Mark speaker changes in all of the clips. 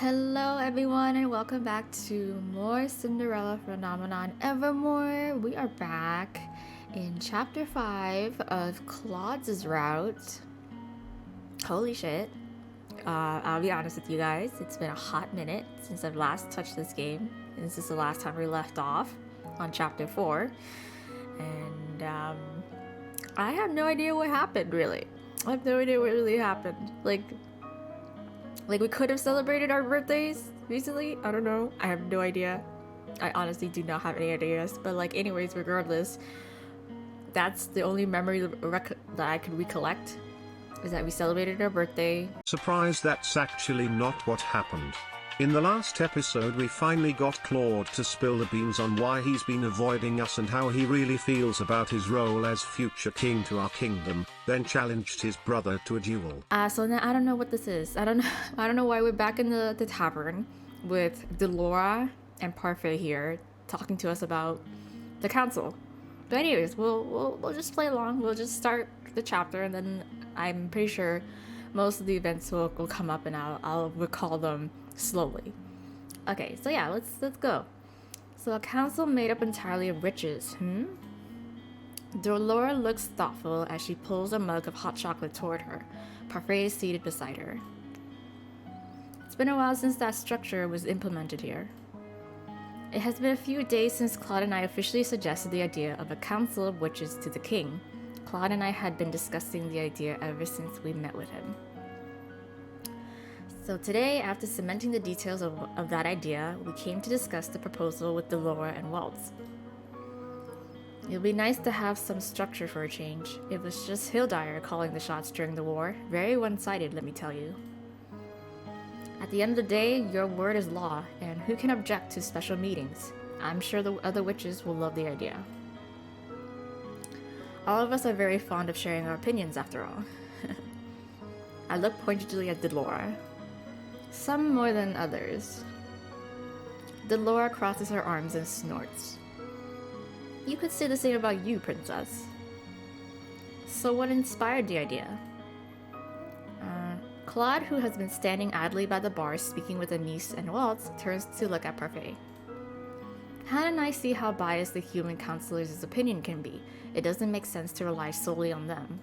Speaker 1: Hello, everyone, and welcome back to more Cinderella phenomenon Evermore. We are back in chapter 5 of Claude's route. Holy shit. I'll be honest with you guys, it's been a hot minute since I've last touched this game. And this is the last time we left off on chapter 4. And I have no idea what happened, really. I have no idea what really happened. Like we could have celebrated our birthdays recently. I don't know. I have no idea. I honestly do not have any ideas. But anyways, regardless, that's the only memory that I can recollect is that we celebrated our birthday.
Speaker 2: Surprise, that's actually not what happened. In the last episode we finally got Klaude to spill the beans on why he's been avoiding us and how he really feels about his role as future king to our kingdom, then challenged his brother to a duel.
Speaker 1: So now I don't know what this is. I don't know why we're back in the tavern with Delora and Parfait here talking to us about the council. But anyways, we'll just play along. We'll just start the chapter and then I'm pretty sure most of the events will come up and I'll recall them slowly. Okay, so yeah, let's go. So a council made up entirely of witches, Dolora looks thoughtful as she pulls a mug of hot chocolate toward her. Parfait is seated beside her. It's been a while since that structure was implemented here. It has been a few days since Klaude and I officially suggested the idea of a council of witches to the king. Klaude and I had been discussing the idea ever since we met with him. So today, after cementing the details of that idea, we came to discuss the proposal with Delora and Waltz. It would be nice to have some structure for a change. It was just Hildire calling the shots during the war. Very one-sided, let me tell you. At the end of the day, your word is law, and who can object to special meetings? I'm sure the other witches will love the idea. All of us are very fond of sharing our opinions, after all. I look pointedly at Delora. Some more than others. Delora crosses her arms and snorts. You could say the same about you, princess. So what inspired the idea? Klaude, who has been standing idly by the bar speaking with Anise and Waltz, turns to look at Parfait. Han and I see how biased the human counselors' opinion can be. It doesn't make sense to rely solely on them.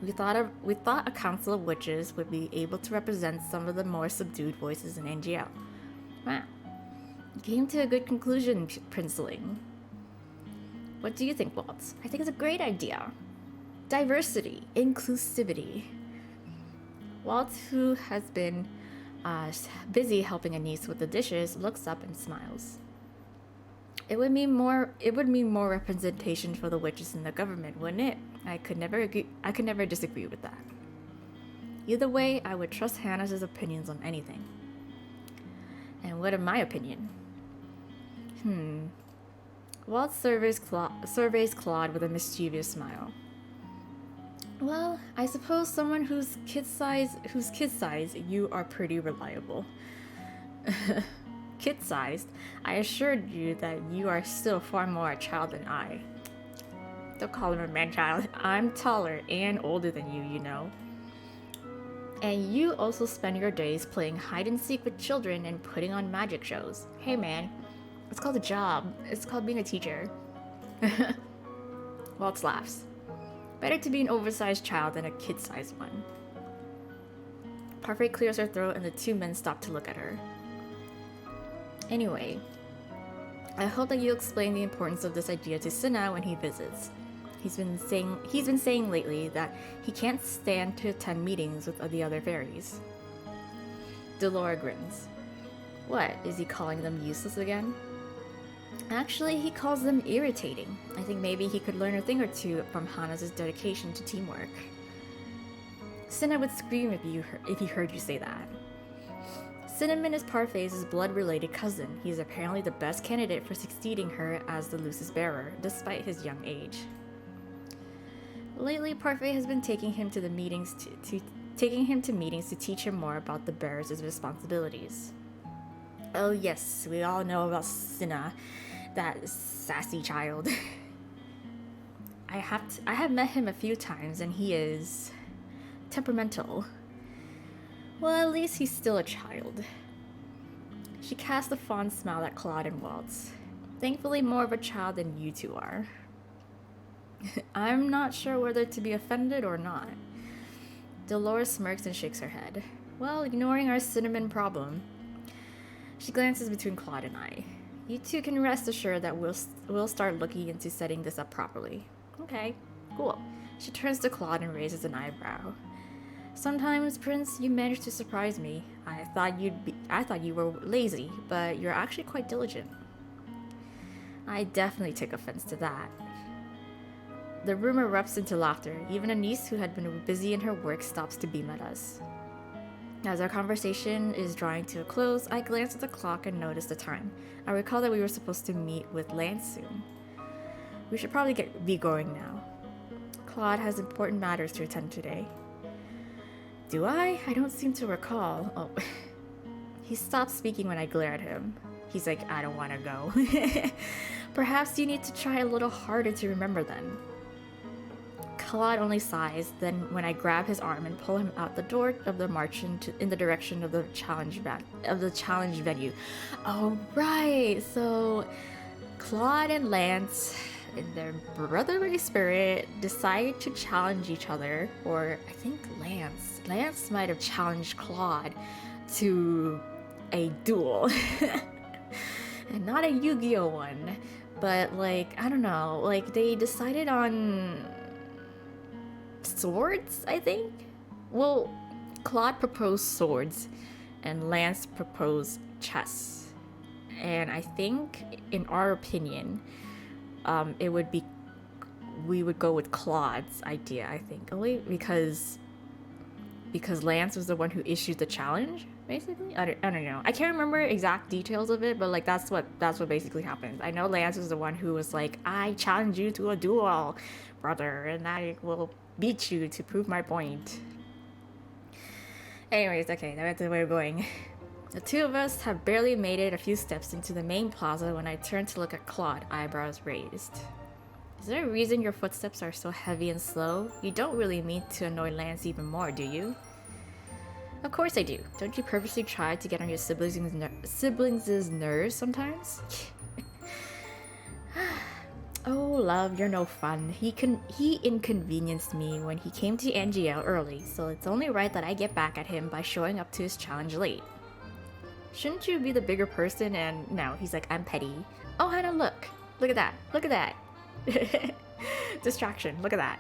Speaker 1: We thought a council of witches would be able to represent some of the more subdued voices in NGL. Wow. You came to a good conclusion, Princeling. What do you think, Waltz? I think it's a great idea. Diversity, inclusivity. Waltz, who has been busy helping Anise with the dishes, looks up and smiles. It would mean more representation for the witches in the government, wouldn't it? I could never disagree with that. Either way, I would trust Hannah's opinions on anything. And what of my opinion? Waltz surveys Klaude with a mischievous smile. Well, I suppose someone whose kid size you are pretty reliable. Kid-sized, I assured you that you are still far more a child than I. Don't call him a man-child. I'm taller and older than you, you know. And you also spend your days playing hide-and-seek with children and putting on magic shows. Hey man, it's called a job. It's called being a teacher. Waltz laughs. Better to be an oversized child than a kid-sized one. Parfait clears her throat and the two men stop to look at her. Anyway, I hope that you'll explain the importance of this idea to Cinna when he visits. He's been saying lately that he can't stand to attend meetings with the other fairies. Delora grins. What, is he calling them useless again? Actually, he calls them irritating. I think maybe he could learn a thing or two from Hannah's dedication to teamwork. Cinna would scream if he heard you say that. Cinnamon is Parfait's blood-related cousin. He's apparently the best candidate for succeeding her as the Lucis bearer, despite his young age. Lately, Parfait has been taking him to meetings to teach him more about the bearer's responsibilities. Oh yes, we all know about Cinna, that sassy child. I have met him a few times, and he is temperamental. Well, at least he's still a child. She cast a fond smile at Klaude and Lance. Thankfully, more of a child than you two are. I'm not sure whether to be offended or not. Dolores smirks and shakes her head. Well, ignoring our cinnamon problem. She glances between Klaude and I. You two can rest assured that we'll start looking into setting this up properly. Okay, cool. She turns to Klaude and raises an eyebrow. Sometimes, Prince, you manage to surprise me. I thought you were lazy, but you're actually quite diligent. I definitely take offense to that. The room erupts into laughter. Even Anise, who had been busy in her work, stops to beam at us. As our conversation is drawing to a close, I glance at the clock and notice the time. I recall that we were supposed to meet with Lance soon. We should probably be going now. Klaude has important matters to attend today. Do I? I don't seem to recall. Oh. He stops speaking when I glare at him. He's like, I don't want to go. Perhaps you need to try a little harder to remember then. Klaude only sighs, then when I grab his arm and pull him out the door of the march in the direction of the challenge venue. Oh right, so Klaude and Lance, in their brotherly spirit, decide to challenge each other, or I think Lance might have challenged Klaude to a duel. And not a Yu-Gi-Oh one, but like, I don't know, like they decided on swords, I think? Well, Klaude proposed swords and Lance proposed chess. And I think, in our opinion, we would go with Claude's idea, I think. Only because Lance was the one who issued the challenge, basically. I don't know. I can't remember exact details of it, but like that's what basically happened. I know Lance was the one who was like, I challenge you to a duel, brother, and I will beat you to prove my point. Anyways, okay, that's where we're going. The two of us have barely made it a few steps into the main plaza when I turn to look at Klaude, eyebrows raised. Is there a reason your footsteps are so heavy and slow? You don't really mean to annoy Lance even more, do you? Of course I do. Don't you purposely try to get on your siblings' nerves sometimes? Oh, love, you're no fun. He inconvenienced me when he came to NGL early, so it's only right that I get back at him by showing up to his challenge late. Shouldn't you be the bigger person? And no, he's like, I'm petty. Oh, Hannah, look. Look at that. Look at that. Distraction. Look at that.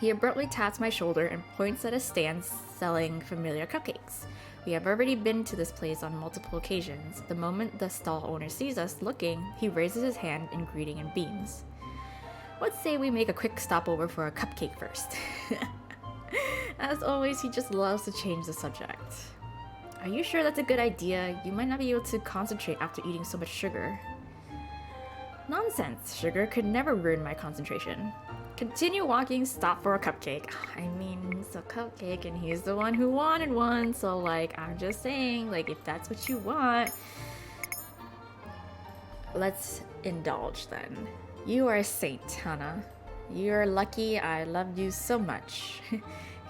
Speaker 1: He abruptly taps my shoulder and points at a stand selling familiar cupcakes. We have already been to this place on multiple occasions. The moment the stall owner sees us looking, he raises his hand in greeting and beams. Let's say we make a quick stopover for a cupcake first. As always, he just loves to change the subject. Are you sure that's a good idea? You might not be able to concentrate after eating so much sugar. Nonsense. Sugar could never ruin my concentration. Continue walking, stop for a cupcake. I mean, it's a cupcake and he's the one who wanted one, so like, I'm just saying, like, if that's what you want, let's indulge then. You are a saint, Hannah. You're lucky. I love you so much.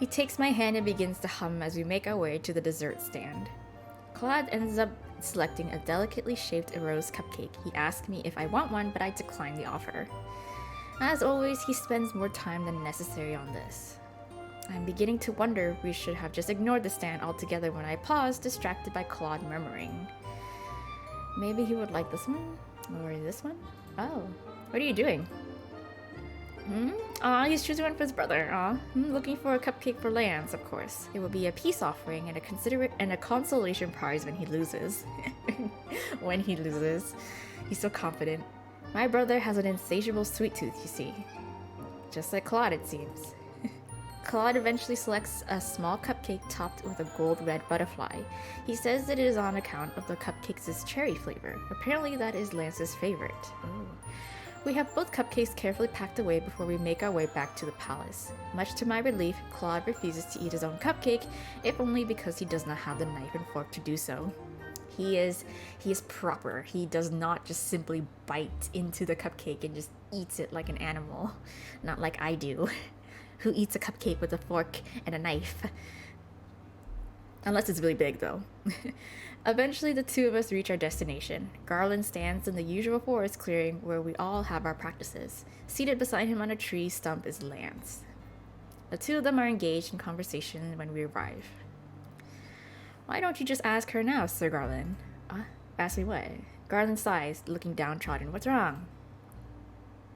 Speaker 1: He takes my hand and begins to hum as we make our way to the dessert stand. Klaude ends up selecting a delicately shaped rose cupcake. He asked me if I want one, but I declined the offer. As always, he spends more time than necessary on this. I'm beginning to wonder we should have just ignored the stand altogether when I paused, distracted by Klaude murmuring. Maybe he would like this one? Or this one? Oh, what are you doing? Aw, he's choosing one for his brother. Aw, looking for a cupcake for Lance, of course. It will be a peace offering and a consolation prize when he loses. When he loses. He's so confident. My brother has an insatiable sweet tooth, you see. Just like Klaude, it seems. Klaude eventually selects a small cupcake topped with a gold-red butterfly. He says that it is on account of the cupcake's cherry flavor. Apparently that is Lance's favorite. Oh. We have both cupcakes carefully packed away before we make our way back to the palace. Much to my relief, Klaude refuses to eat his own cupcake, if only because he does not have the knife and fork to do so. He is proper. He does not just simply bite into the cupcake and just eats it like an animal. Not like I do, who eats a cupcake with a fork and a knife. Unless it's really big, though. Eventually, the two of us reach our destination. Garland stands in the usual forest clearing where we all have our practices. Seated beside him on a tree stump is Lance. The two of them are engaged in conversation when we arrive. Why don't you just ask her now, Sir Garland? Ask me what? Garland sighs, looking downtrodden. What's wrong?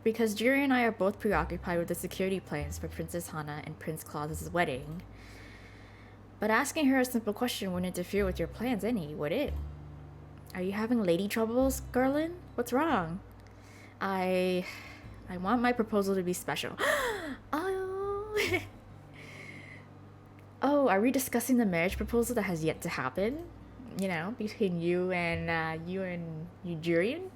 Speaker 1: Because Jury and I are both preoccupied with the security plans for Princess Hana and Prince Claude's wedding. But asking her a simple question wouldn't interfere with your plans any, would it? Are you having lady troubles, Garland? What's wrong? I want my proposal to be special. Oh. Oh, are we discussing the marriage proposal that has yet to happen? You know, between you and Jurian?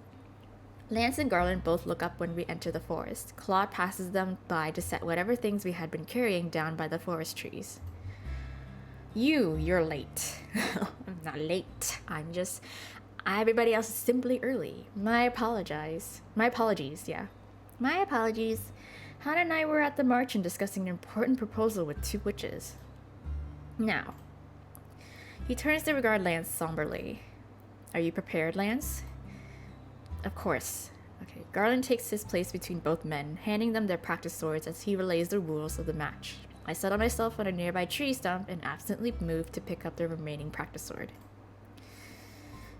Speaker 1: Lance and Garland both look up when we enter the forest. Claude passes them by to set whatever things we had been carrying down by the forest trees. You're late. I'm not late. Everybody else is simply early. My apologies, yeah. My apologies. Hannah and I were at the march and discussing an important proposal with two witches. Now, he turns to regard Lance somberly. Are you prepared, Lance? Of course. Okay, Garland takes his place between both men, handing them their practice swords as he relays the rules of the match. I settle myself on a nearby tree stump and absently move to pick up the remaining practice sword.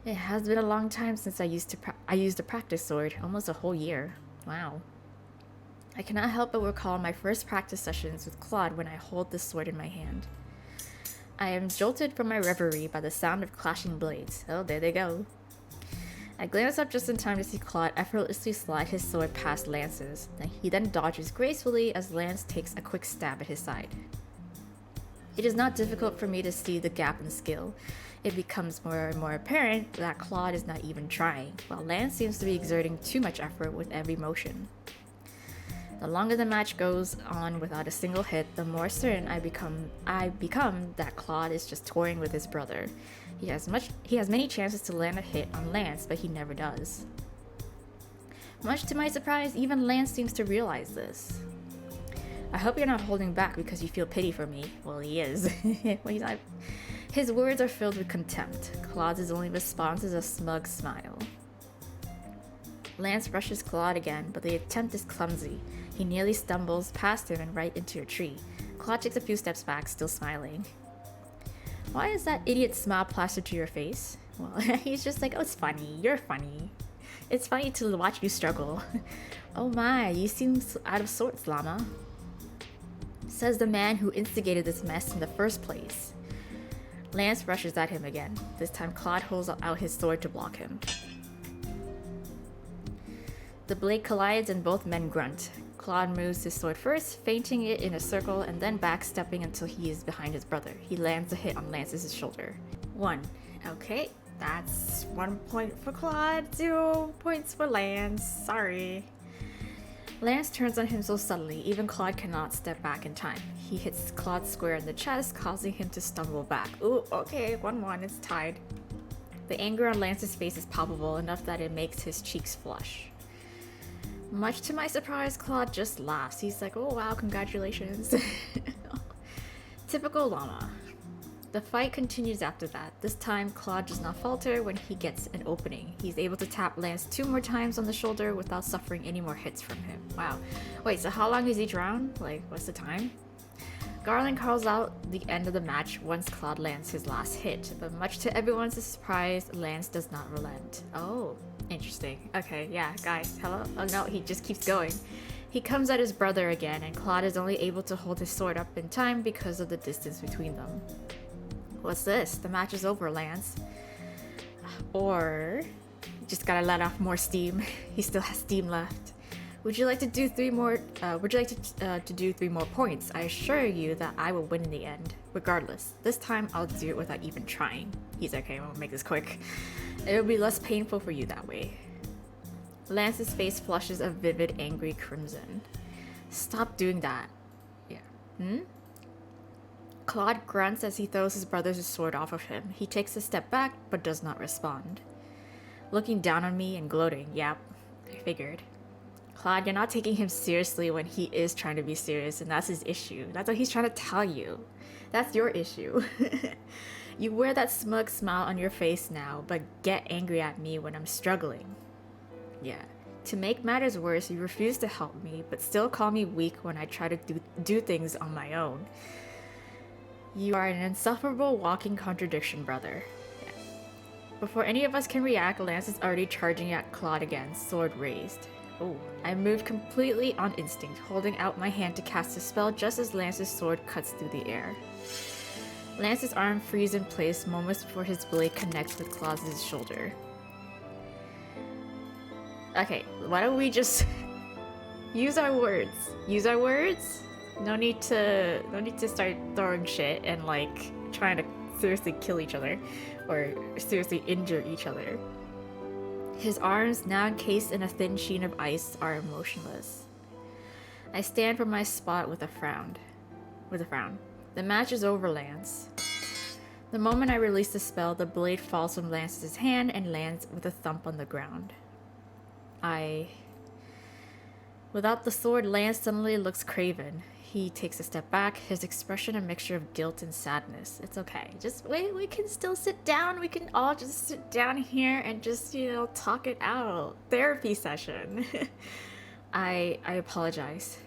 Speaker 1: It has been a long time since I used a practice sword, almost a whole year. Wow. I cannot help but recall my first practice sessions with Claude when I hold this sword in my hand. I am jolted from my reverie by the sound of clashing blades. Oh, there they go. I glance up just in time to see Claude effortlessly slide his sword past Lance's. He then dodges gracefully as Lance takes a quick stab at his side. It is not difficult for me to see the gap in skill. It becomes more and more apparent that Claude is not even trying, while Lance seems to be exerting too much effort with every motion. The longer the match goes on without a single hit, the more certain I become that Claude is just toying with his brother. He has many chances to land a hit on Lance, but he never does. Much to my surprise, even Lance seems to realize this. I hope you're not holding back because you feel pity for me. Well, he is. Well, he's not. His words are filled with contempt. Claude's only response is a smug smile. Lance rushes Claude again, but the attempt is clumsy. He nearly stumbles past him and right into a tree. Claude takes a few steps back, still smiling. Why is that idiot smile plastered to your face? Well, he's just like, oh, it's funny. You're funny. It's funny to watch you struggle. Oh my, you seem out of sorts, Llama. Says the man who instigated this mess in the first place. Lance rushes at him again. This time Claude holds out his sword to block him. The blade collides and both men grunt. Claude moves his sword first, feinting it in a circle and then backstepping until he is behind his brother. He lands a hit on Lance's shoulder. 1. Okay, that's 1 point for Claude, 0 points for Lance. Sorry. Lance turns on him so suddenly, even Claude cannot step back in time. He hits Claude square in the chest, causing him to stumble back. Ooh, okay, 1-1, it's tied. The anger on Lance's face is palpable enough that it makes his cheeks flush. Much to my surprise, Claude just laughs. He's like, oh wow, congratulations. Typical Llama. The fight continues after that. This time, Claude does not falter when he gets an opening. He's able to tap Lance 2 more times on the shoulder without suffering any more hits from him. Wow. Wait, so how long is each round? Like, what's the time? Garland calls out the end of the match once Claude lands his last hit, but much to everyone's surprise, Lance does not relent. Oh, interesting. Okay, yeah, guys, hello? Oh no, he just keeps going. He comes at his brother again, and Claude is only able to hold his sword up in time because of the distance between them. What's this? The match is over, Lance. Or, just gotta let off more steam. He still has steam left. Would you like to do 3 more? To do 3 more points? I assure you that I will win in the end. Regardless, this time I'll do it without even trying. He's okay. I'm gonna make this quick. It'll be less painful for you that way. Lance's face flushes a vivid, angry crimson. Stop doing that. Yeah. Claude grunts as he throws his brother's sword off of him. He takes a step back, but does not respond. Looking down on me and gloating. Yep, I figured. Klaude, you're not taking him seriously when he is trying to be serious, and that's his issue. That's what he's trying to tell you. That's your issue. You wear that smug smile on your face now, but get angry at me when I'm struggling. Yeah. To make matters worse, you refuse to help me, but still call me weak when I try to do things on my own. You are an insufferable walking contradiction, brother. Yeah. Before any of us can react, Lance is already charging at Klaude again, sword raised. Oh, I moved completely on instinct, holding out my hand to cast a spell just as Lance's sword cuts through the air. Lance's arm freezes in place moments before his blade connects with Klaude's shoulder. Okay, why don't we just use our words? Use our words? No need to start throwing shit and like trying to seriously kill each other or seriously injure each other. His arms, now encased in a thin sheen of ice, are emotionless. I stand from my spot with a frown. The match is over, Lance. The moment I release the spell, the blade falls from Lance's hand and lands with a thump on the ground. Without the sword, Lance suddenly looks craven. He takes a step back, his expression a mixture of guilt and sadness. It's okay. Just wait, we can still sit down. We can all just sit down here and just, talk it out. Therapy session. I apologize.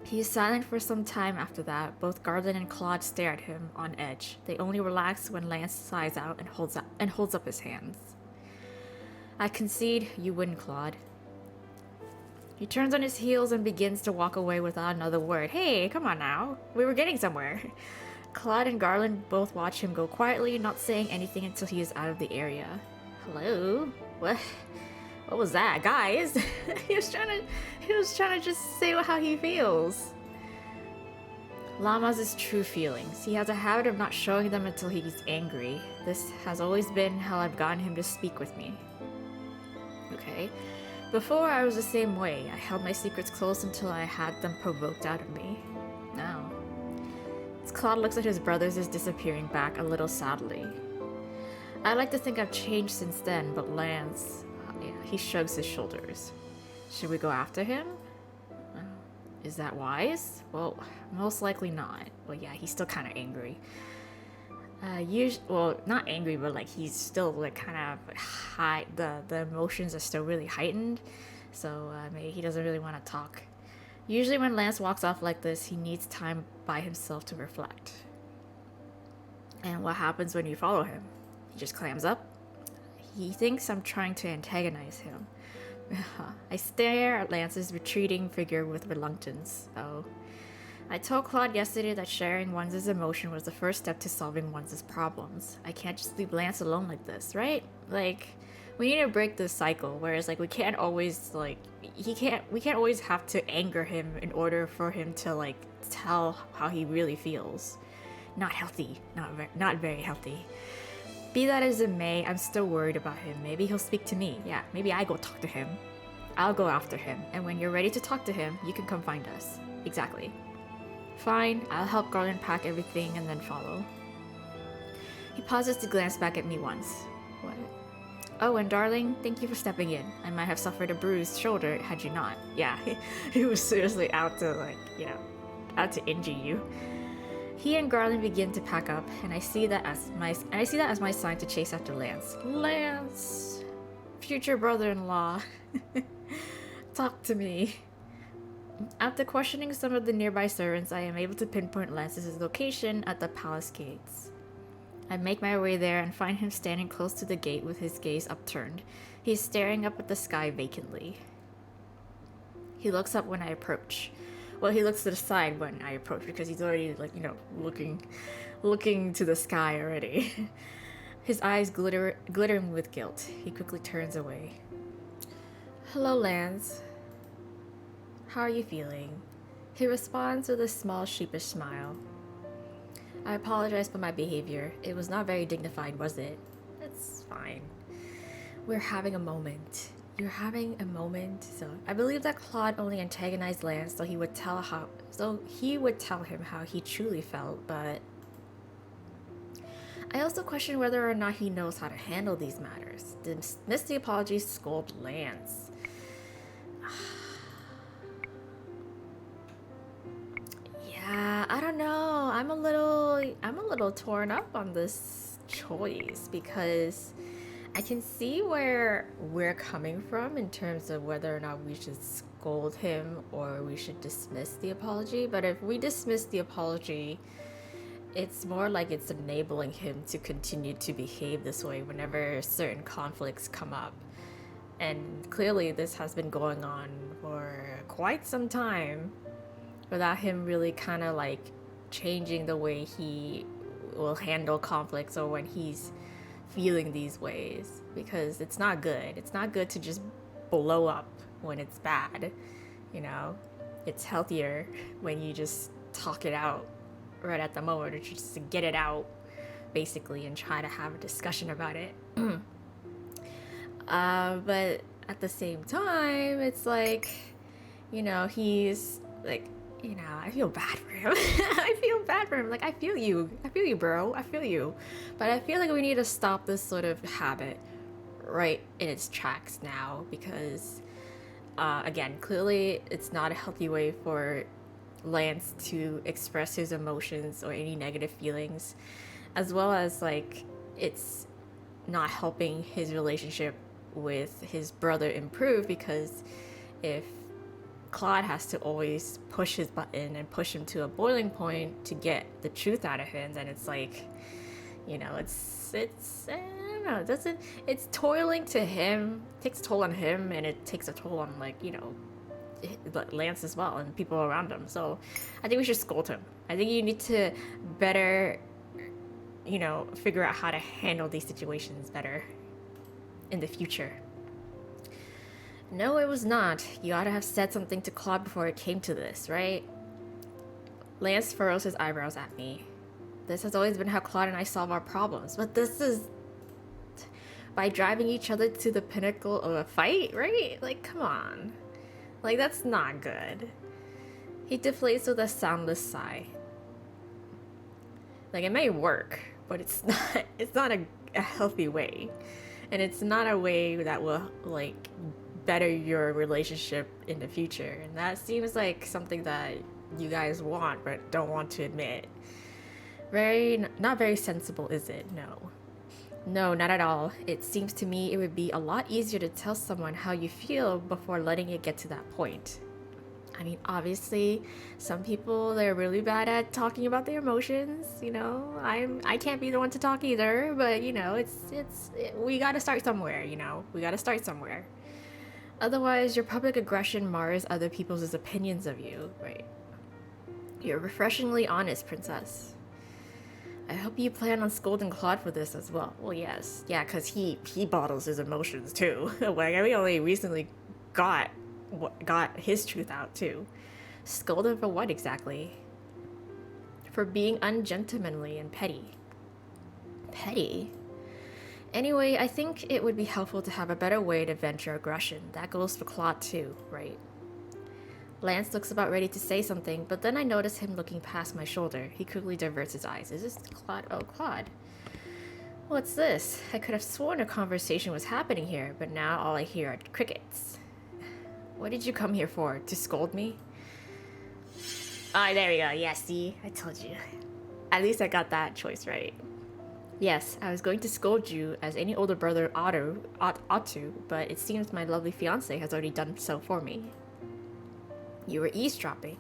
Speaker 1: He is silent for some time after that. Both Garland and Klaude stare at him on edge. They only relax when Lance sighs out and holds up his hands. I concede you win, Klaude. He turns on his heels and begins to walk away without another word. Hey, come on now. We were getting somewhere. Klaude and Garland both watch him go quietly, not saying anything until he is out of the area. Hello? What was that, guys? he was trying to just say how he feels. Llama's true feelings. He has a habit of not showing them until he's angry. This has always been how I've gotten him to speak with me. Okay. Before, I was the same way. I held my secrets close until I had them provoked out of me. Now, as Klaude looks at his brothers as disappearing back a little sadly. I like to think I've changed since then, but Lance, he shrugs his shoulders. Should we go after him? Is that wise? Well, most likely not. Well, yeah, he's still kind of angry. Not angry, but like he's still like kind of high. The emotions are still really heightened, so maybe he doesn't really want to talk. Usually, when Lance walks off like this, he needs time by himself to reflect. And what happens when you follow him? He just clams up. He thinks I'm trying to antagonize him. I stare at Lance's retreating figure with reluctance. Oh. I told Klaude yesterday that sharing one's emotion was the first step to solving one's problems. I can't just leave Lance alone like this, right? Like, we need to break this cycle, whereas like we can't always have to anger him in order for him to like tell how he really feels. Not healthy. Not very healthy. Be that as it may, I'm still worried about him. Maybe he'll speak to me. Yeah, maybe I go talk to him. I'll go after him, and when you're ready to talk to him, you can come find us. Exactly. Fine, I'll help Garland pack everything and then follow. He pauses to glance back at me once. What? Oh, and darling, thank you for stepping in. I might have suffered a bruised shoulder had you not. Yeah, he was seriously out to injure you. He and Garland begin to pack up, and I see that as my sign to chase after Lance. Lance, future brother-in-law, talk to me. After questioning some of the nearby servants, I am able to pinpoint Lance's location at the palace gates. I make my way there and find him standing close to the gate with his gaze upturned. He's staring up at the sky vacantly. He looks up when I approach. Well, he looks to the side when I approach because he's already looking to the sky already. His eyes glittering with guilt. He quickly turns away. Hello, Lance. How are you feeling? He responds with a small sheepish smile. I apologize for my behavior. It was not very dignified, was it? It's fine. We're having a moment. You're having a moment? So I believe that Klaude only antagonized Lance so he would tell him how he truly felt, but I also question whether or not he knows how to handle these matters. Dismiss the apologies, scold Lance. little torn up on this choice because I can see where we're coming from in terms of whether or not we should scold him or we should dismiss the apology. But if we dismiss the apology, it's more like it's enabling him to continue to behave this way whenever certain conflicts come up. And clearly, this has been going on for quite some time without him really kind of like changing the way he will handle conflicts or when he's feeling these ways, because it's not good. It's not good to just blow up when it's bad, you know? It's healthier when you just talk it out right at the moment, or just to get it out basically and try to have a discussion about it. But at the same time, it's like, you know, he's like, you know, I feel bad for him. I feel bad for him. Like, I feel you, bro. I feel you. But I feel like we need to stop this sort of habit right in its tracks now, because again, clearly it's not a healthy way for Lance to express his emotions or any negative feelings, as well as like it's not helping his relationship with his brother improve, because if Klaude has to always push his button and push him to a boiling point to get the truth out of him, then it's like, you know, it's I don't know, it's toiling to him, takes a toll on him, and it takes a toll on, like, you know, Lance as well and people around him. So I think we should scold him. I think you need to better, you know, figure out how to handle these situations better in the future. No, it was not. You ought to have said something to Klaude before it came to this, right? Lance furrows his eyebrows at me. This has always been how Klaude and I solve our problems, but this is by driving each other to the pinnacle of a fight, right? Like, come on. Like, that's not good. He deflates with a soundless sigh. Like, it may work, but it's not a healthy way. And it's not a way that will, like, better your relationship in the future. And that seems like something that you guys want but don't want to admit. Not very sensible, is it? No, not at all. It seems to me it would be a lot easier to tell someone how you feel before letting it get to that point. I mean, obviously, some people, they're really bad at talking about their emotions, you know. I can't be the one to talk either, but, you know, we gotta start somewhere, you know. We gotta start somewhere. Otherwise, your public aggression mars other people's opinions of you, right? You're refreshingly honest, princess. I hope you plan on scolding Klaude for this as well. Well, yes. Yeah, because he bottles his emotions, too. Like, we only recently got his truth out, too. Scold him for what, exactly? For being ungentlemanly and petty. Petty? Anyway, I think it would be helpful to have a better way to vent your aggression. That goes for Klaude, too, right? Lance looks about ready to say something, but then I notice him looking past my shoulder. He quickly diverts his eyes. Is this Klaude? Oh, Klaude. What's this? I could have sworn a conversation was happening here, but now all I hear are crickets. What did you come here for? To scold me? Ah, there we go. Yeah, see? I told you. At least I got that choice right. Yes, I was going to scold you as any older brother ought to, but it seems my lovely fiancé has already done so for me. You were eavesdropping.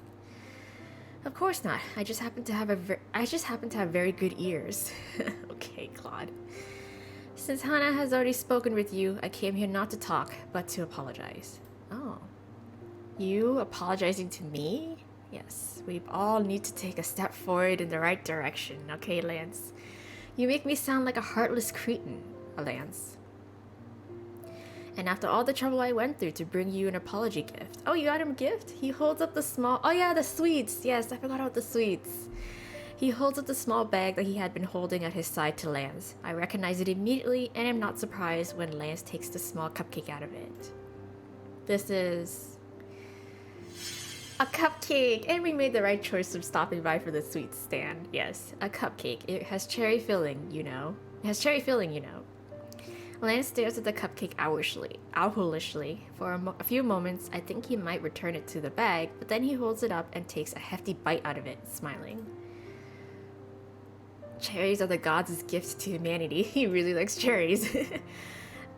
Speaker 1: Of course not. I just happen to have very good ears. Okay, Klaude. Since Hannah has already spoken with you, I came here not to talk, but to apologize. Oh. You apologizing to me? Yes, we all need to take a step forward in the right direction, okay, Lance? You make me sound like a heartless cretin, Lance. And after all the trouble I went through to bring you an apology gift. Oh, you got him a gift? He holds up the small... Oh yeah, the sweets! Yes, I forgot about the sweets. He holds up the small bag that he had been holding at his side to Lance. I recognize it immediately and am not surprised when Lance takes the small cupcake out of it. This is... a cupcake! And we made the right choice of stopping by for the sweet stand. Yes, a cupcake. It has cherry filling, you know. Lance stares at the cupcake owlishly. For a few moments, I think he might return it to the bag, but then he holds it up and takes a hefty bite out of it, smiling. Cherries are the gods' gift to humanity. He really likes cherries.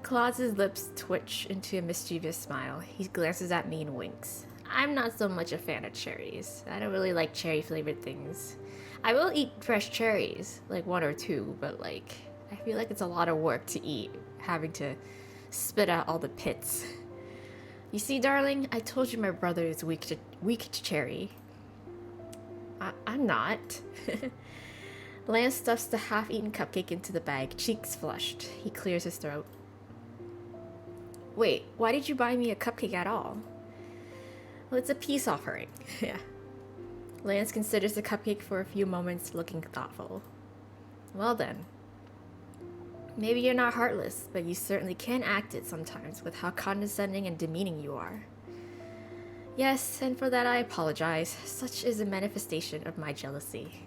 Speaker 1: Claude's lips twitch into a mischievous smile. He glances at me and winks. I'm not so much a fan of cherries. I don't really like cherry flavored things. I will eat fresh cherries, like one or two, but like, I feel like it's a lot of work to eat, having to spit out all the pits. You see, darling, I told you my brother is weak to cherry. I'm not. Lance stuffs the half-eaten cupcake into the bag, cheeks flushed. He clears his throat. Wait, why did you buy me a cupcake at all? Well, it's a peace offering. Yeah. Lance considers the cupcake for a few moments, looking thoughtful. Well then. Maybe you're not heartless, but you certainly can act it sometimes with how condescending and demeaning you are. Yes, and for that I apologize. Such is a manifestation of my jealousy.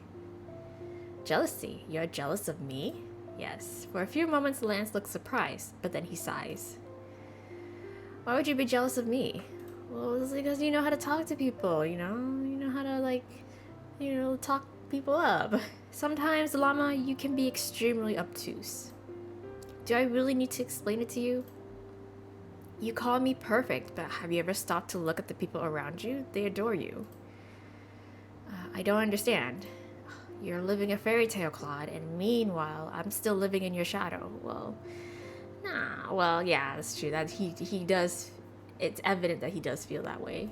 Speaker 1: Jealousy? You're jealous of me? Yes. For a few moments, Lance looks surprised, but then he sighs. Why would you be jealous of me? Well, it's because you know how to talk to people, you know? You know how to, talk people up. Sometimes, Llama, you can be extremely obtuse. Do I really need to explain it to you? You call me perfect, but have you ever stopped to look at the people around you? They adore you. I don't understand. You're living a fairy tale, Klaude, and meanwhile, I'm still living in your shadow. Well, yeah, that's true. That he does. It's evident that he does feel that way.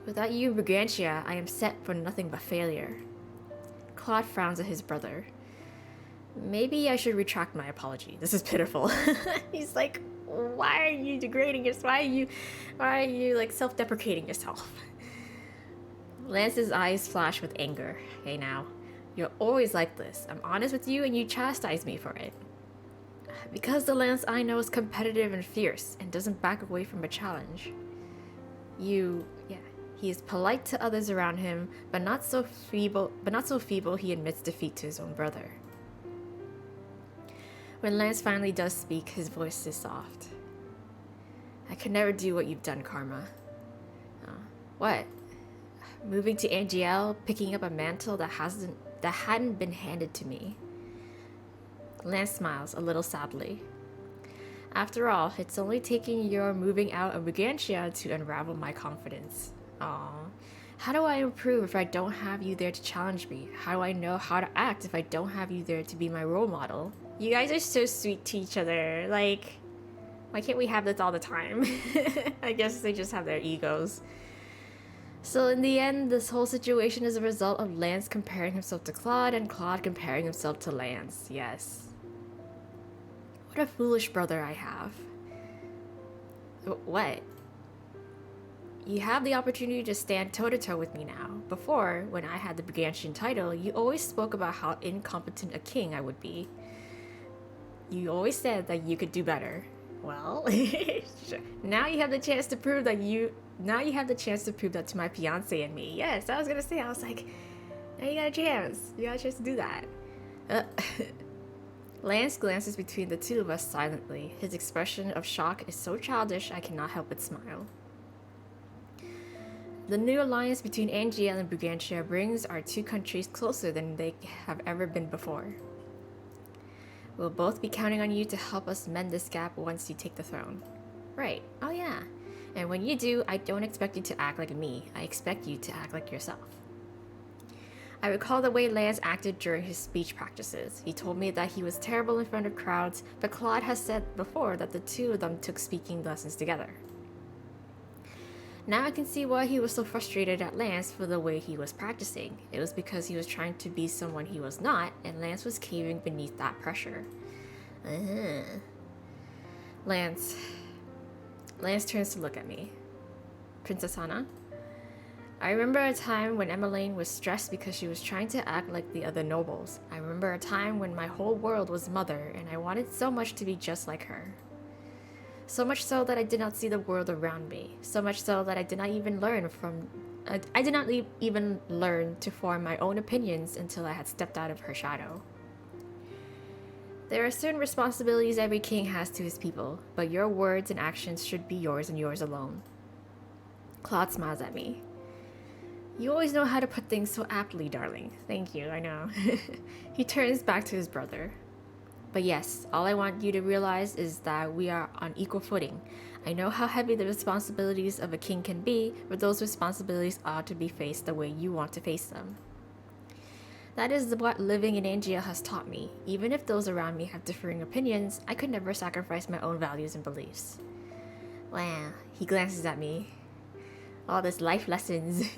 Speaker 1: Without you, Brigantia, I am set for nothing but failure. Klaude frowns at his brother. Maybe I should retract my apology. This is pitiful. He's like, why are you degrading yourself? Why are you like self-deprecating yourself? Lance's eyes flash with anger. Hey now, you're always like this. I'm honest with you and you chastise me for it. Because the Lance I know is competitive and fierce and doesn't back away from a challenge. He is polite to others around him, but not so feeble he admits defeat to his own brother. When Lance finally does speak, his voice is soft. I could never do what you've done, Karma. What? Moving to Angiel, picking up a mantle that hadn't been handed to me. Lance smiles, a little sadly. After all, it's only taking your moving out of Brigantia to unravel my confidence. Aww. How do I improve if I don't have you there to challenge me? How do I know how to act if I don't have you there to be my role model? You guys are so sweet to each other. Like, why can't we have this all the time? I guess they just have their egos. So in the end, this whole situation is a result of Lance comparing himself to Klaude and Klaude comparing himself to Lance. Yes. What a foolish brother I have. What? You have the opportunity to stand toe-to-toe with me now. Before, when I had the Brigantian title, you always spoke about how incompetent a king I would be. You always said that you could do better. Well, now you have the chance to prove that to my fiance and me. Yes, I was gonna say, I was like, now you got a chance. You got a chance to do that. Lance glances between the two of us silently. His expression of shock is so childish I cannot help but smile. The new alliance between Angiel and Brigantia brings our two countries closer than they have ever been before. We'll both be counting on you to help us mend this gap once you take the throne. Right. Oh yeah. And when you do, I don't expect you to act like me. I expect you to act like yourself. I recall the way Lance acted during his speech practices. He told me that he was terrible in front of crowds, but Klaude has said before that the two of them took speaking lessons together. Now I can see why he was so frustrated at Lance for the way he was practicing. It was because he was trying to be someone he was not, and Lance was caving beneath that pressure. Lance turns to look at me. Princess Hana? I remember a time when Emmeline was stressed because she was trying to act like the other nobles. I remember a time when my whole world was mother, and I wanted so much to be just like her. So much so that I did not see the world around me. So much so that I did not even learn to form my own opinions until I had stepped out of her shadow. There are certain responsibilities every king has to his people, but your words and actions should be yours and yours alone. Klaude smiles at me. You always know how to put things so aptly, darling. Thank you, I know. He turns back to his brother. But yes, all I want you to realize is that we are on equal footing. I know how heavy the responsibilities of a king can be, but those responsibilities ought to be faced the way you want to face them. That is what living in Angia has taught me. Even if those around me have differing opinions, I could never sacrifice my own values and beliefs. Wow, he glances at me. All this life lessons.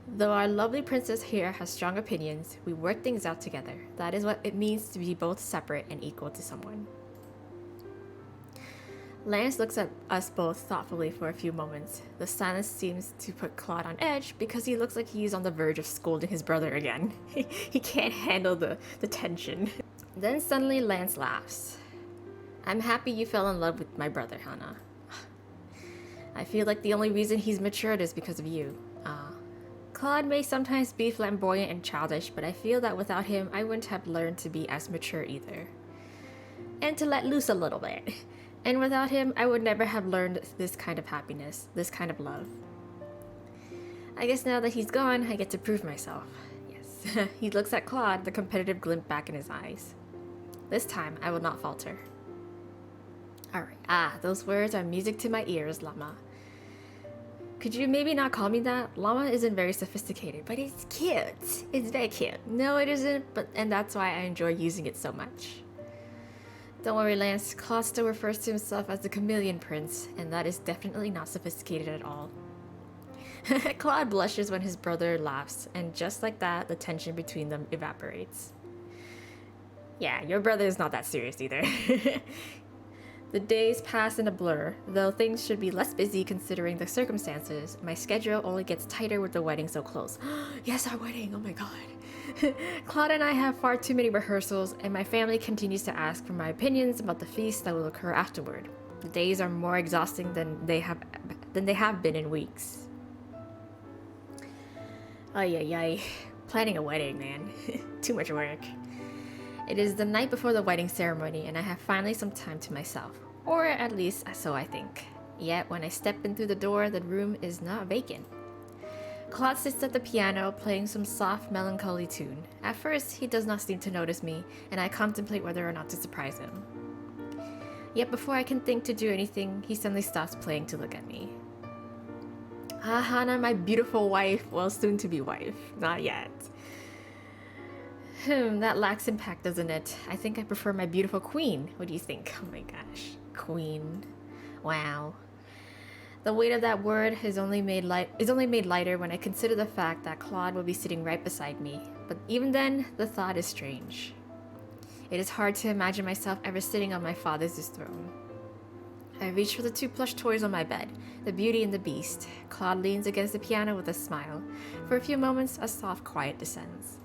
Speaker 1: Though our lovely princess here has strong opinions, we work things out together. That is what it means to be both separate and equal to someone. Lance looks at us both thoughtfully for a few moments. The silence seems to put Klaude on edge because he looks like he's on the verge of scolding his brother again. He can't handle the tension. Then suddenly Lance laughs. I'm happy you fell in love with my brother, Hannah. I feel like the only reason he's matured is because of you. Klaude may sometimes be flamboyant and childish, but I feel that without him, I wouldn't have learned to be as mature either. And to let loose a little bit. And without him, I would never have learned this kind of happiness, this kind of love. I guess now that he's gone, I get to prove myself. Yes. He looks at Klaude, the competitive glint back in his eyes. This time, I will not falter. Alright, those words are music to my ears, Llama. Could you maybe not call me that? Llama isn't very sophisticated, but it's cute. It's very cute. No, it isn't, and that's why I enjoy using it so much. Don't worry, Lance. Klaude still refers to himself as the Chameleon Prince, and that is definitely not sophisticated at all. Klaude blushes when his brother laughs, and just like that, the tension between them evaporates. Yeah, your brother is not that serious either. The days pass in a blur. Though things should be less busy considering the circumstances, my schedule only gets tighter with the wedding so close. Yes, our wedding! Oh my god. Klaude and I have far too many rehearsals, and my family continues to ask for my opinions about the feast that will occur afterward. The days are more exhausting than they have been in weeks. Ay. Planning a wedding, man. Too much work. It is the night before the wedding ceremony, and I have finally some time to myself. Or at least, so I think. Yet, when I step in through the door, the room is not vacant. Klaude sits at the piano, playing some soft, melancholy tune. At first, he does not seem to notice me, and I contemplate whether or not to surprise him. Yet before I can think to do anything, he suddenly stops playing to look at me. Hannah, my beautiful wife, well, soon-to-be wife. Not yet. That lacks impact, doesn't it? I think I prefer my beautiful queen. What do you think? Oh my gosh. Queen. Wow. The weight of that word is only made lighter when I consider the fact that Klaude will be sitting right beside me. But even then, the thought is strange. It is hard to imagine myself ever sitting on my father's throne. I reach for the two plush toys on my bed, the Beauty and the Beast. Klaude leans against the piano with a smile. For a few moments, a soft quiet descends.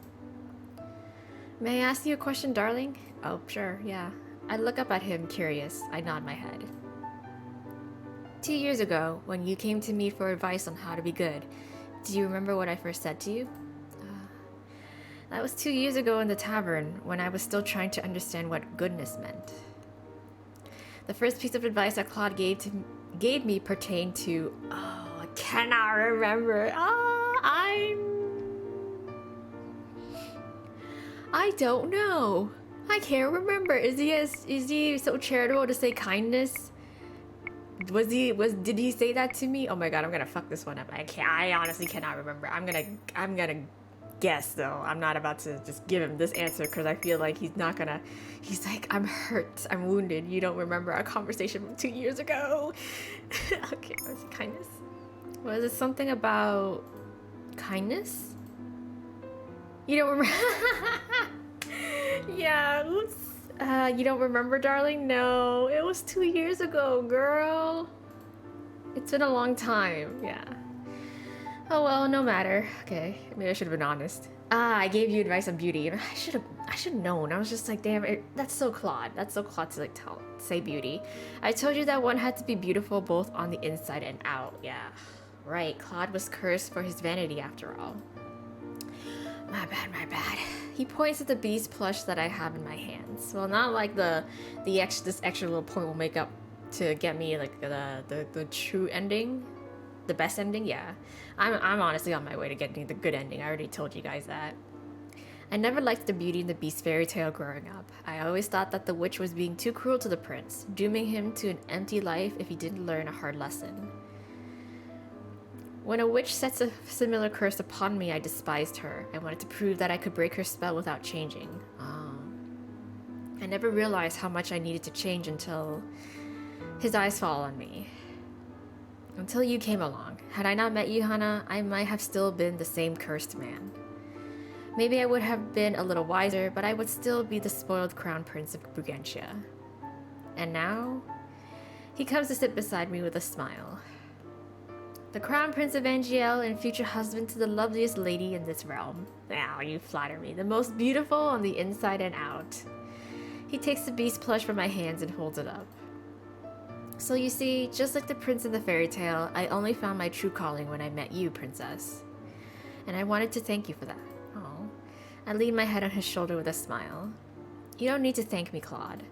Speaker 1: May I ask you a question, darling? Oh, sure, yeah. I look up at him, curious. I nod my head. 2 years ago, when you came to me for advice on how to be good, do you remember what I first said to you? That was 2 years ago in the tavern, when I was still trying to understand what goodness meant. The first piece of advice that Klaude gave me pertained to... Oh, I cannot remember. I don't know. I can't remember. Is he so charitable to say kindness? Did he say that to me? Oh my god, I'm gonna fuck this one up. I honestly cannot remember. I'm gonna guess though. I'm not about to just give him this answer because I feel like he's like, I'm hurt, I'm wounded. You don't remember our conversation from 2 years ago. Okay, was it kindness? Was it something about kindness? You don't remember? Yeah, oops. You don't remember, darling? No, it was 2 years ago, girl. It's been a long time, yeah. Oh well, no matter. Okay, maybe I should have been honest. I gave you advice on beauty. I should have known. I was just like, damn it, that's so Klaude. That's so Klaude to like say beauty. I told you that one had to be beautiful both on the inside and out. Yeah, right. Klaude was cursed for his vanity after all. My bad. He points at the beast plush that I have in my hands. Well, not like this extra little point will make up to get me like the true ending, The best ending? Yeah. I'm honestly on my way to getting the good ending. I already told you guys that. I never liked the Beauty and the Beast fairy tale growing up. I always thought that the witch was being too cruel to the prince, dooming him to an empty life if he didn't learn a hard lesson. When a witch sets a similar curse upon me, I despised her. I wanted to prove that I could break her spell without changing. I never realized how much I needed to change until his eyes fall on me. Until you came along. Had I not met you, Hana, I might have still been the same cursed man. Maybe I would have been a little wiser, but I would still be the spoiled crown prince of Brugentia. And now, he comes to sit beside me with a smile. The crown prince of Angiel and future husband to the loveliest lady in this realm. Now, you flatter me. The most beautiful on the inside and out. He takes the beast plush from my hands and holds it up. So you see, just like the prince in the fairy tale, I only found my true calling when I met you, princess. And I wanted to thank you for that. I leaned my head on his shoulder with a smile. You don't need to thank me, Klaude.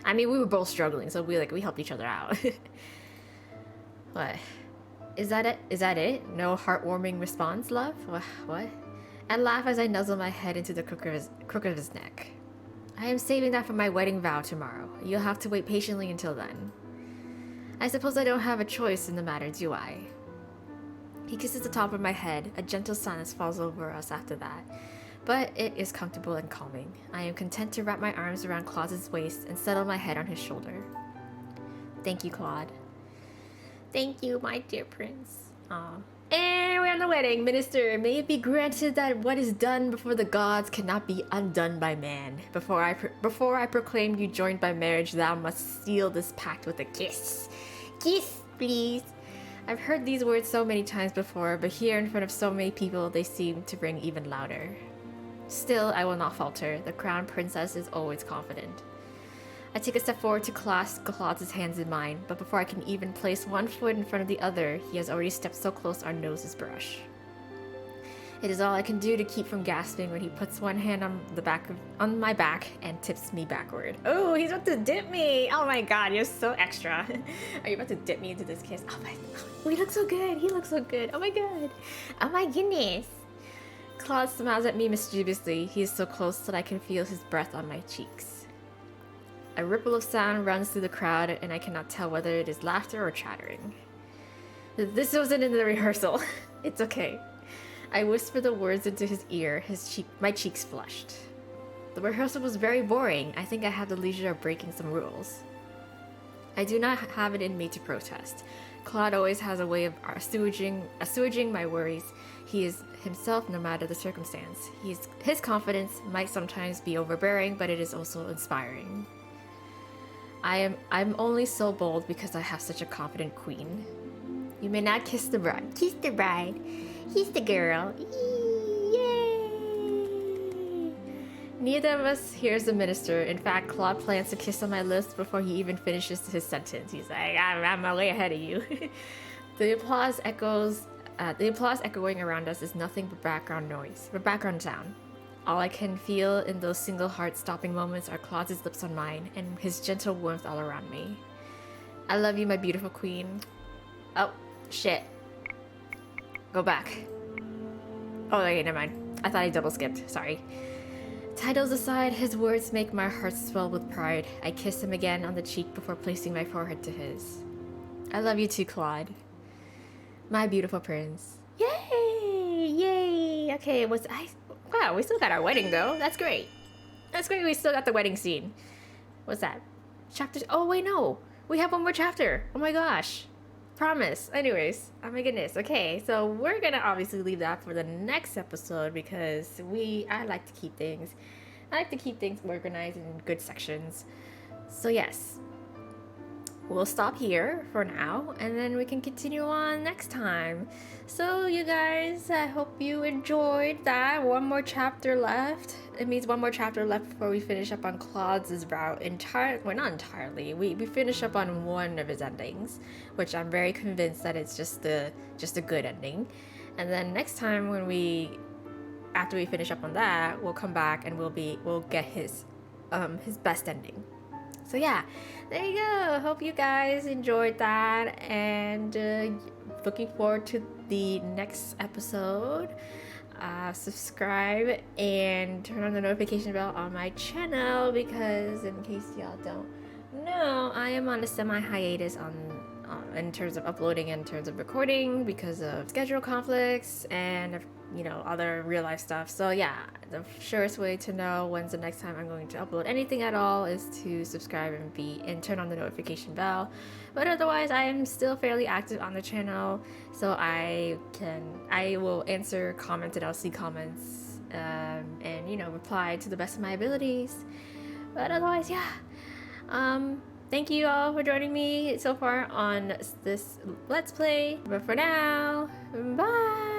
Speaker 1: I mean, we were both struggling, so we helped each other out. What? Is that it? Is that it? No heartwarming response, love? What? I laugh as I nuzzle my head into the crook of his neck. I am saving that for my wedding vow tomorrow. You'll have to wait patiently until then. I suppose I don't have a choice in the matter, do I? He kisses the top of my head. A gentle silence falls over us after that. But it is comfortable and calming. I am content to wrap my arms around Claude's waist and settle my head on his shoulder. Thank you, Klaude. Thank you, my dear prince. Aw. And we're on the wedding. Minister, may it be granted that what is done before the gods cannot be undone by man. Before I proclaim you joined by marriage, thou must seal this pact with a kiss. Kiss, please. I've heard these words so many times before, but here in front of so many people, they seem to ring even louder. Still, I will not falter. The crown princess is always confident. I take a step forward to clasp Claude's hands in mine, but before I can even place one foot in front of the other, he has already stepped so close our noses brush. It is all I can do to keep from gasping when he puts one hand on my back and tips me backward. Oh, he's about to dip me! Oh my god, you're so extra. Are you about to dip me into this kiss? Oh my god. We look so good. He looks so good. Oh my god. Oh my goodness. Klaude smiles at me mischievously. He is so close that I can feel his breath on my cheeks. A ripple of sound runs through the crowd, and I cannot tell whether it is laughter or chattering. This wasn't in the rehearsal. It's okay. I whisper the words into his ear. My cheeks flushed. The rehearsal was very boring. I think I have the leisure of breaking some rules. I do not have it in me to protest. Klaude always has a way of assuaging my worries. He is himself no matter the circumstance. His confidence might sometimes be overbearing, but it is also inspiring. I'm only so bold because I have such a confident queen. You may not kiss the bride. Kiss the bride. He's the girl. Yay! Neither of us hears the minister. In fact, Klaude plans to kiss on my lips before he even finishes his sentence. He's like, I'm way ahead of you. The applause echoing around us is nothing but background sound. All I can feel in those single heart-stopping moments are Claude's lips on mine and his gentle warmth all around me. I love you, my beautiful queen. Oh, shit. Go back. Oh, okay, never mind. I thought I double skipped. Sorry. Titles aside, his words make my heart swell with pride. I kiss him again on the cheek before placing my forehead to his. I love you too, Klaude. My beautiful prince. Yay! Yay! Okay, wow, we still got our wedding though. That's great. That's great. We still got the wedding scene. What's that? Chapter? Oh wait, no. We have one more chapter. Oh my gosh. Promise. Anyways, oh my goodness. Okay, so we're gonna obviously leave that for the next episode because I like to keep things organized in good sections. So yes, we'll stop here for now and then we can continue on next time. So you guys, I hope you enjoyed that. One more chapter left. It means one more chapter left before we finish up on Claude's route not entirely. We finish up on one of his endings, which I'm very convinced that it's just a good ending. And then next time after we finish up on that, we'll come back and we'll get his best ending. So yeah, there you go. Hope you guys enjoyed that, and looking forward to the next episode. Subscribe and turn on the notification bell on my channel, because in case y'all don't know, I am on a semi hiatus in terms of uploading, in terms of recording, because of schedule conflicts and other real life stuff. So yeah, the surest way to know when's the next time I'm going to upload anything at all is to subscribe and turn on the notification bell. But otherwise, I am still fairly active on the channel, so I will answer comments and I'll see comments and reply to the best of my abilities. But otherwise, yeah. Thank you all for joining me so far on this Let's Play. But for now, bye!